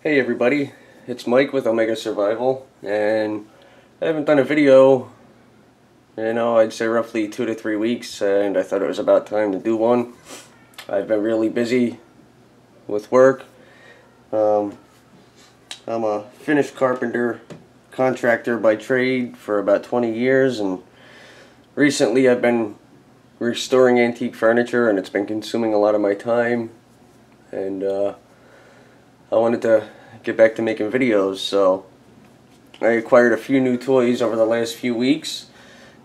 Hey everybody, it's Mike with Omega Survival, and I haven't done a video in, I'd say roughly 2 to 3 weeks, and I thought it was about time to do one. I've been really busy with work. I'm a finished carpenter contractor by trade for about 20 years, and recently I've been restoring antique furniture, and it's been consuming a lot of my time, and I wanted to get back to making videos, so I acquired a few new toys over the last few weeks,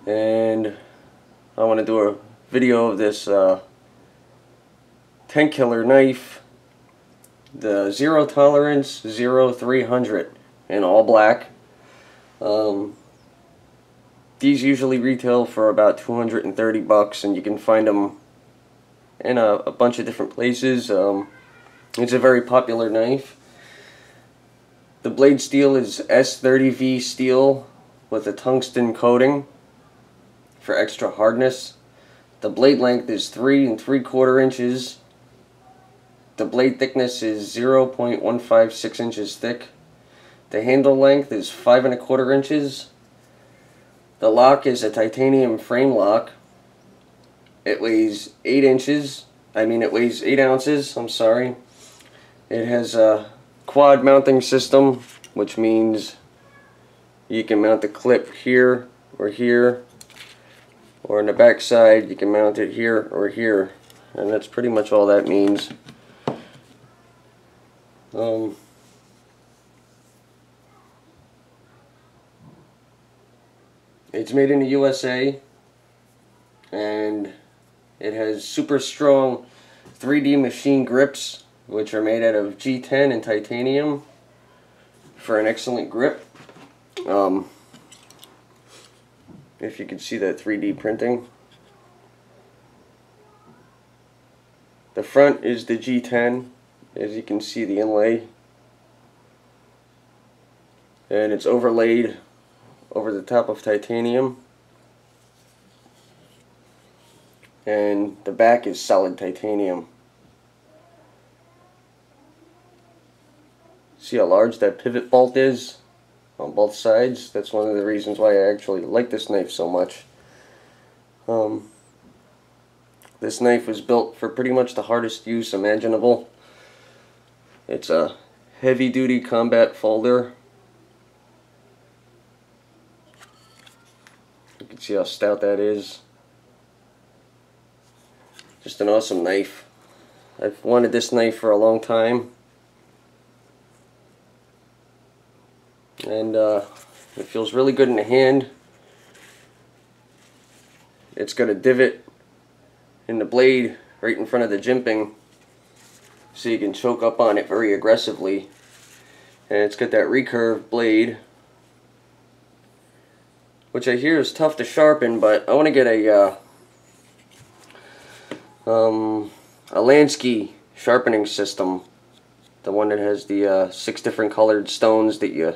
and I want to do a video of this tent killer knife, the Zero Tolerance 0300 in all black. These usually retail for about 230 bucks, and you can find them in a bunch of different places. It's a very popular knife. The blade steel is S30V steel with a tungsten coating for extra hardness. The blade length is 3 3/4 inches. The blade thickness is 0.156 inches thick. The handle length is 5 1/4 inches. The lock is a titanium frame lock. It weighs 8 inches. It weighs 8 ounces, I'm sorry. It has a quad mounting system, which means you can mount the clip here, or in the back side you can mount it here or here, and that's pretty much all that means. It's made in the USA, and it has super strong 3D machine grips, which are made out of G10 and titanium for an excellent grip. If you can see that 3D printing. The front is the G10, as you can see the inlay, and it's overlaid over the top of titanium, and the back is solid titanium. See how large that pivot bolt is on both sides? That's one of the reasons why I actually like this knife so much. This knife was built for pretty much the hardest use imaginable. It's a heavy-duty combat folder. You can see how stout that is. Just an awesome knife. I've wanted this knife for a long time, and it feels really good in the hand. It's got a divot in the blade right in front of the jimping, so you can choke up on it very aggressively, and it's got that recurve blade, which I hear is tough to sharpen, but I want to get a Lansky sharpening system, the one that has the 6 different colored stones that you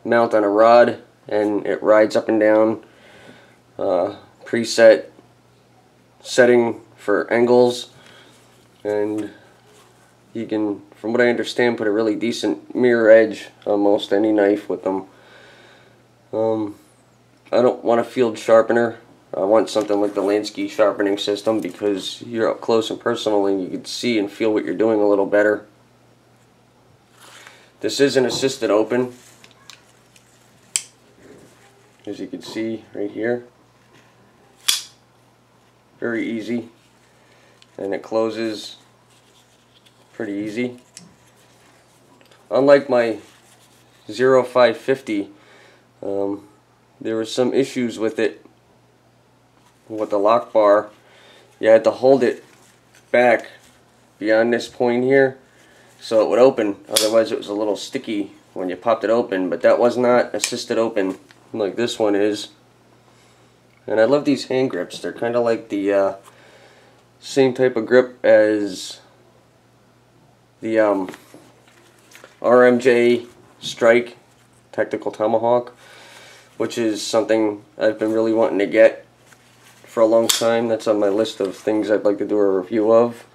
mount on a rod, and it rides up and down, preset setting for angles, and you can, from what I understand, put a really decent mirror edge on most any knife with them. I don't want a field sharpener. I want something like the Lansky sharpening system, because you're up close and personal and you can see and feel what you're doing a little better. This is an assisted open, as you can see right here. Very easy, and it closes pretty easy. Unlike my 0550, there were some issues with it, with the lock bar. You had to hold it back beyond this point here so it would open, otherwise it was a little sticky when you popped it open. But that was not assisted open like this one is. And I love these hand grips. They're kind of like the same type of grip as the RMJ Strike Tactical Tomahawk, which is something I've been really wanting to get for a long time. That's on my list of things I'd like to do a review of.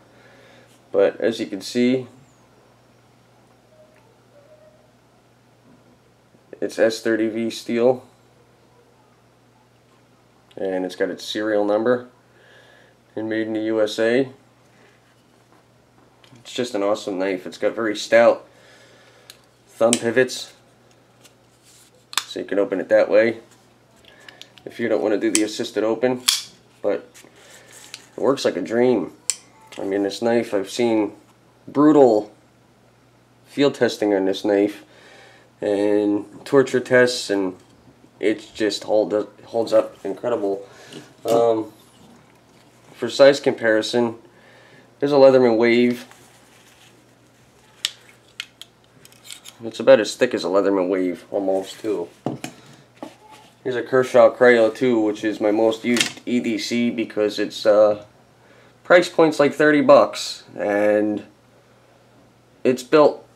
But as you can see, It's S30V steel, and it's got its serial number and made in the USA. It's just an awesome knife. It's got very stout thumb pivots, so you can open it that way if you don't want to do the assisted open, but it works like a dream. I mean, this knife, I've seen brutal field testing on this knife and torture tests, and it just holds up incredible. For size comparison, here's a Leatherman Wave. It's about as thick as a Leatherman Wave, almost, too. Here's a Kershaw Cryo 2, which is my most used EDC because its price point's like 30 bucks, and it's built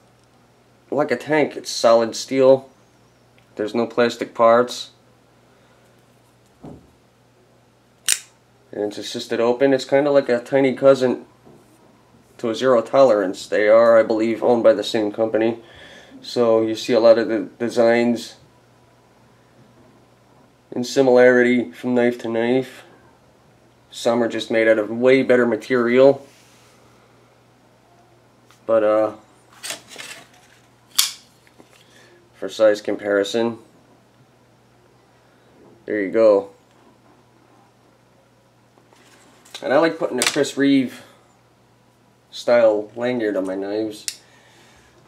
like a tank. It's solid steel. There's no plastic parts. And it's assisted open. It's kind of like a tiny cousin to a Zero Tolerance. They are, I believe, owned by the same company. So you see a lot of the designs in similarity from knife to knife. Some are just made out of way better material. But for size comparison, there you go. And I like putting a Chris Reeve style lanyard on my knives.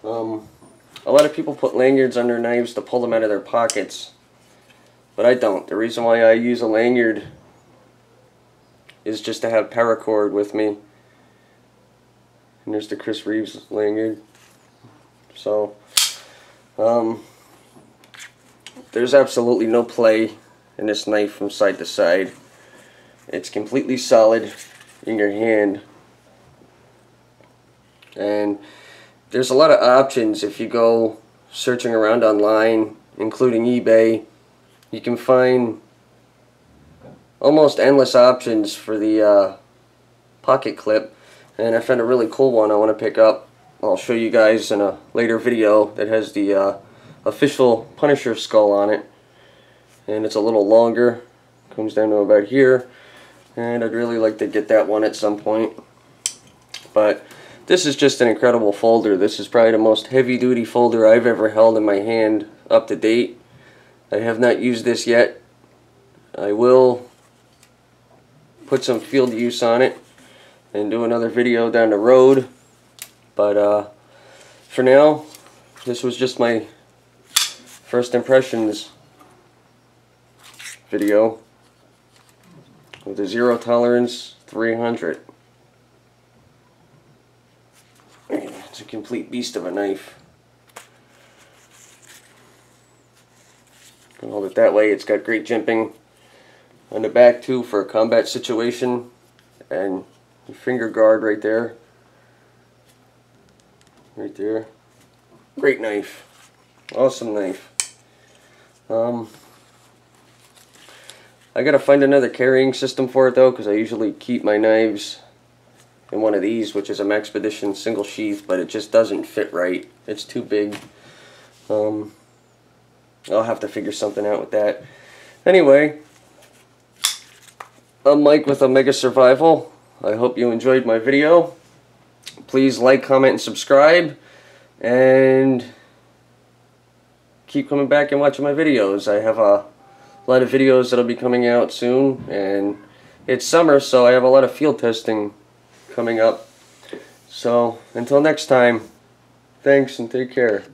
A lot of people put lanyards on their knives to pull them out of their pockets, but I don't. The reason why I use a lanyard is just to have paracord with me. And there's the Chris Reeves lanyard. So, there's absolutely no play in this knife from side to side. It's completely solid in your hand. And there's a lot of options if you go searching around online, including eBay. You can find almost endless options for the pocket clip, and I found a really cool one I want to pick up. I'll show you guys in a later video that has the official Punisher skull on it, and it's a little longer, comes down to about here, and I'd really like to get that one at some point. But this is just an incredible folder. This is probably the most heavy-duty folder I've ever held in my hand up to date. I have not used this yet. I will put some field use on it and do another video down the road. But for now, this was just my first impressions video with the Zero Tolerance 300. It's a complete beast of a knife. Can hold it that way. It's got great jimping on the back too for a combat situation, and the finger guard right there. Right there. Great knife. Awesome knife. I gotta find another carrying system for it though, because I usually keep my knives in one of these, which is a Maxpedition single sheath, but it just doesn't fit right. It's too big. I'll have to figure something out with that. Anyway, I'm Mike with Omega Survival. I hope you enjoyed my video. Please like, comment, and subscribe, and keep coming back and watching my videos. I have a lot of videos that'll be coming out soon, and it's summer, so I have a lot of field testing coming up. So until next time, thanks and take care.